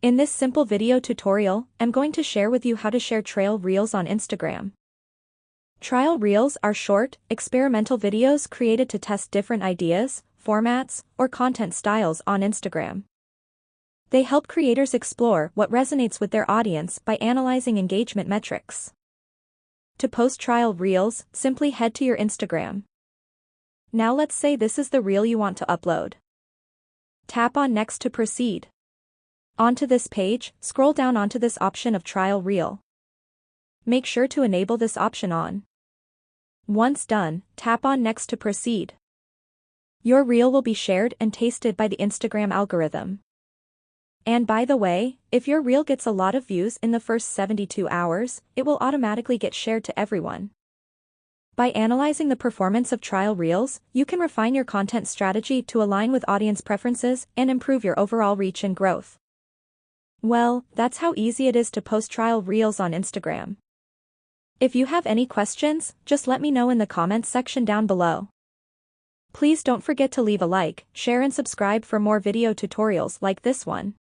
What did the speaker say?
In this simple video tutorial, I'm going to share with you how to share trial reels on Instagram. Trial reels are short, experimental videos created to test different ideas, formats, or content styles on Instagram. They help creators explore what resonates with their audience by analyzing engagement metrics. To post trial reels, simply head to your Instagram. Now let's say this is the reel you want to upload. Tap on Next to proceed. Onto this page, scroll down onto this option of trial reel. Make sure to enable this option on. Once done, tap on Next to proceed. Your reel will be shared and tasted by the Instagram algorithm. And by the way, if your reel gets a lot of views in the first 72 hours, it will automatically get shared to everyone. By analyzing the performance of trial reels, you can refine your content strategy to align with audience preferences and improve your overall reach and growth. Well, that's how easy it is to post trial reels on Instagram. If you have any questions, just let me know in the comments section down below. Please don't forget to leave a like, share and subscribe for more video tutorials like this one.